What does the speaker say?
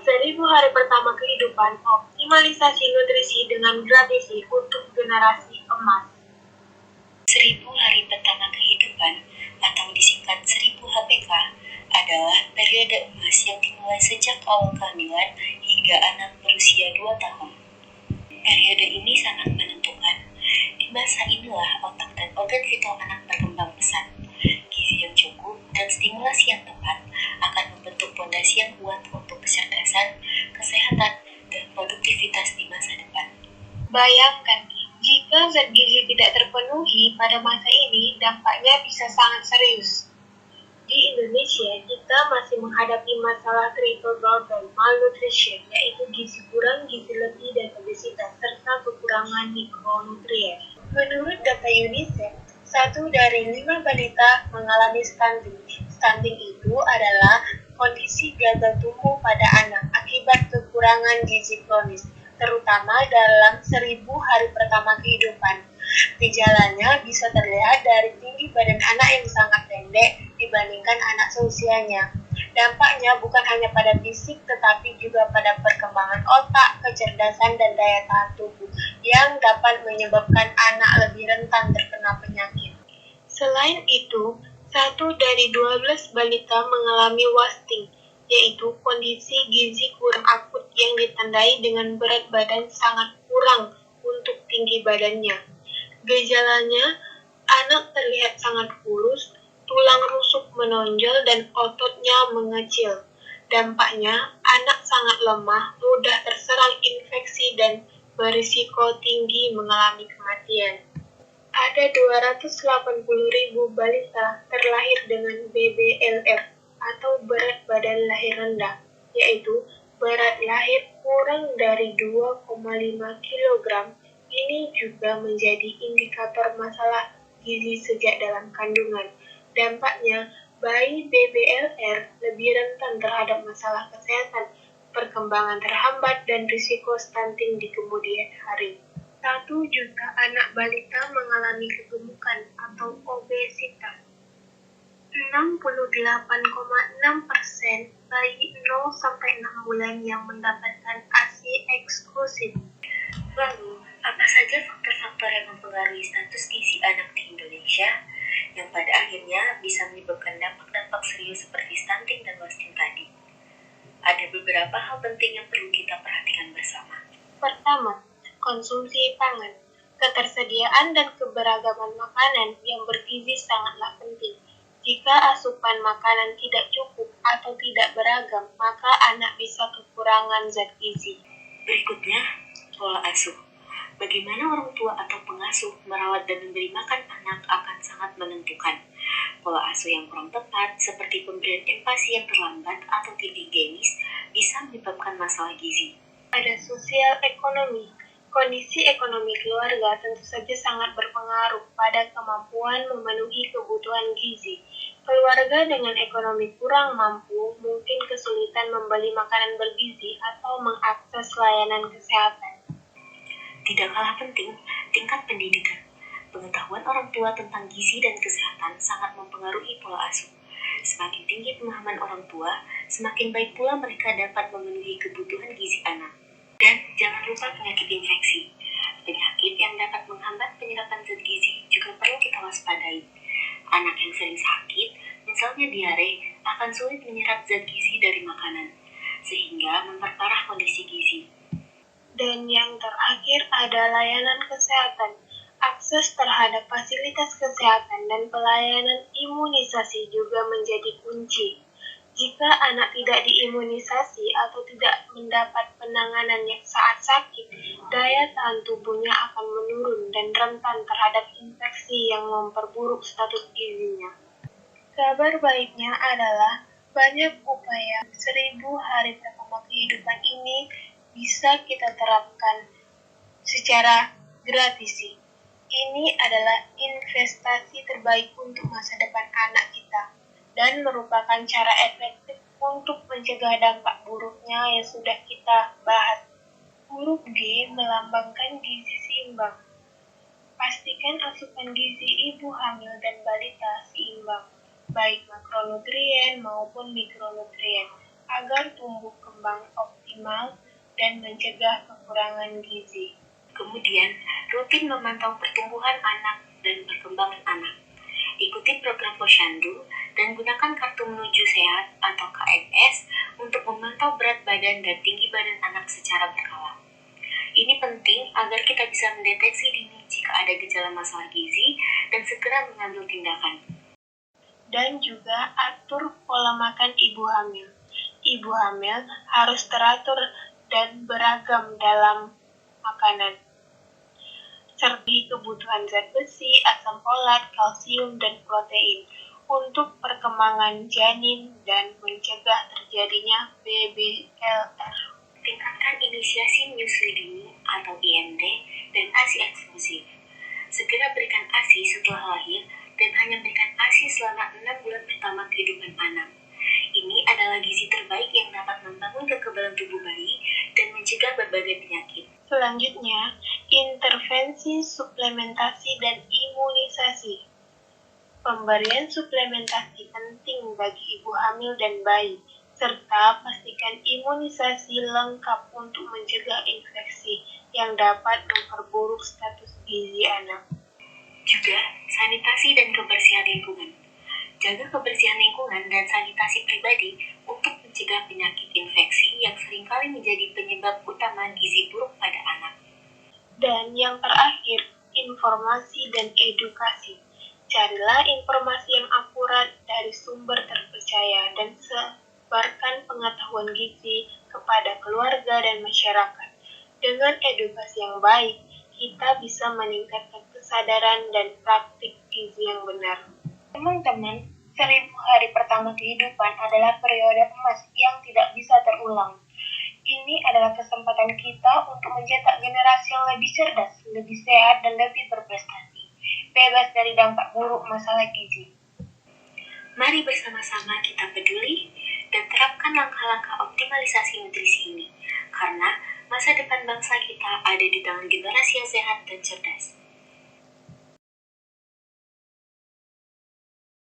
1000 hari pertama kehidupan, optimalisasi nutrisi dengan gratisi untuk generasi emas. 1000 hari pertama kehidupan, atau disingkat 1000 HPK, adalah periode emas yang dimulai sejak awal kehamilan hingga anak berusia 2 tahun. Periode ini sangat menentukan. Di masa inilah otak dan organ vital anak berkembang pesat. Gizi yang cukup dan stimulasi yang tepat akan membentuk fondasi yang kuat untuk kecerdasan, kesehatan, dan produktivitas di masa depan. Bayangkan, jika zat gizi tidak terpenuhi pada masa ini, dampaknya bisa sangat serius. Di Indonesia, kita masih menghadapi masalah triple burden malnutrition, yaitu gizi kurang, gizi lebih, dan obesitas, serta kekurangan mikronutrien. Menurut data UNICEF, 1 dari 5 balita mengalami stunting. Stunting itu adalah kondisi gagal tumbuh pada anak akibat kekurangan gizi kronis, terutama dalam 1000 hari pertama kehidupan. Gejalanya bisa terlihat dari tinggi badan anak yang sangat pendek dibandingkan anak seusianya. Dampaknya bukan hanya pada fisik tetapi juga pada perkembangan otak, kecerdasan, dan daya tahan tubuh yang dapat menyebabkan anak lebih rentan terkena penyakit. Selain itu, 1 dari 12 balita mengalami wasting, yaitu kondisi gizi kurang akut yang ditandai dengan berat badan sangat kurang untuk tinggi badannya. Gejalanya, anak terlihat sangat kurus, tulang rusuk menonjol, dan ototnya mengecil. Dampaknya, anak sangat lemah, mudah terserang infeksi, dan berisiko tinggi mengalami kematian. Ada 280.000 balita terlahir dengan BBLR atau berat badan lahir rendah, yaitu berat lahir kurang dari 2,5 kg. Ini juga menjadi indikator masalah gizi sejak dalam kandungan. Dampaknya, bayi BBLR lebih rentan terhadap masalah kesehatan, perkembangan terhambat, dan risiko stunting di kemudian hari. 1 juta anak balita mengalami kegemukan atau obesitas. 68,6% bayi 0-6 bulan yang mendapatkan ASI eksklusif. Lalu, apa saja faktor-faktor yang mempengaruhi status gizi anak di Indonesia yang pada akhirnya bisa menyebabkan dampak-dampak serius seperti stunting dan wasting tadi? Ada beberapa hal penting yang perlu kita perhatikan bersama. Pertama, konsumsi pangan. Ketersediaan dan keberagaman makanan yang bergizi sangatlah penting. Jika asupan makanan tidak cukup atau tidak beragam, maka anak bisa kekurangan zat gizi. Berikutnya, pola asuh. Bagaimana orang tua atau pengasuh merawat dan memberi makan anak akan sangat menentukan. Pola asuh yang kurang tepat, seperti pemberian empasi yang terlambat atau tidak higienis, bisa menyebabkan masalah gizi. Ada sosial ekonomi. Kondisi ekonomi keluarga tentu saja sangat berpengaruh pada kemampuan memenuhi kebutuhan gizi. Keluarga dengan ekonomi kurang mampu mungkin kesulitan membeli makanan bergizi atau mengakses layanan kesehatan. Tidak kalah penting, tingkat pendidikan. Pengetahuan orang tua tentang gizi dan kesehatan sangat mempengaruhi pola asuh. Semakin tinggi pemahaman orang tua, semakin baik pula mereka dapat memenuhi kebutuhan gizi anak. Dan jangan lupa penyakit infeksi. Penyakit yang dapat menghambat penyerapan zat gizi juga perlu kita waspadai. Anak yang sering sakit, misalnya diare, akan sulit menyerap zat gizi dari makanan, sehingga memperparah kondisi gizi. Dan yang terakhir ada layanan kesehatan. Akses terhadap fasilitas kesehatan dan pelayanan imunisasi juga menjadi kunci. Jika anak tidak diimunisasi atau tidak mendapat penanganan yang saat sakit, daya tahan tubuhnya akan menurun dan rentan terhadap infeksi yang memperburuk status gizinya. Kabar baiknya adalah banyak upaya 1000 hari pertama kehidupan ini bisa kita terapkan secara gratis. Ini adalah investasi terbaik untuk masa depan anak kita dan merupakan cara efektif untuk mencegah dampak buruknya yang sudah kita bahas. Huruf G melambangkan gizi seimbang. Pastikan asupan gizi ibu hamil dan balita seimbang, baik makronutrien maupun mikronutrien, agar tumbuh kembang optimal. optimal dan mencegah kekurangan gizi. Kemudian, rutin memantau pertumbuhan anak dan perkembangan anak. Ikuti program Posyandu dan gunakan kartu menuju sehat atau KMS untuk memantau berat badan dan tinggi badan anak secara berkala. Ini penting agar kita bisa mendeteksi dini jika ada gejala masalah gizi dan segera mengambil tindakan. Dan juga atur pola makan ibu hamil. Ibu hamil harus teratur dan beragam dalam makanan, serta kebutuhan zat besi, asam folat, kalsium, dan protein untuk perkembangan janin dan mencegah terjadinya BBLR. Tingkatkan inisiasi menyusui dini atau IMD dan ASI eksklusif. Segera berikan ASI setelah lahir dan hanya berikan ASI selama 6 bulan pertama kehidupan anak. Ini adalah gizi terbaik yang dapat membangun kekebalan tubuh bayi dan mencegah berbagai penyakit. Selanjutnya, intervensi suplementasi dan imunisasi. Pemberian suplementasi penting bagi ibu hamil dan bayi, serta pastikan imunisasi lengkap untuk mencegah infeksi yang dapat memperburuk status gizi anak. Juga, sanitasi dan kebersihan lingkungan. Jaga kebersihan lingkungan dan sanitasi pribadi untuk mencegah penyakit infeksi yang seringkali menjadi penyebab utama gizi buruk pada anak. Dan yang terakhir, informasi dan edukasi. Carilah informasi yang akurat dari sumber terpercaya dan sebarkan pengetahuan gizi kepada keluarga dan masyarakat. Dengan edukasi yang baik, kita bisa meningkatkan kesadaran dan praktik gizi yang benar. Teman-teman, 1000 hari pertama kehidupan adalah periode emas yang tidak bisa terulang. Ini adalah kesempatan kita untuk mencetak generasi yang lebih cerdas, lebih sehat, dan lebih berprestasi, bebas dari dampak buruk masalah gizi. Mari bersama-sama kita peduli dan terapkan langkah-langkah optimalisasi nutrisi ini, karena masa depan bangsa kita ada di tangan generasi yang sehat dan cerdas.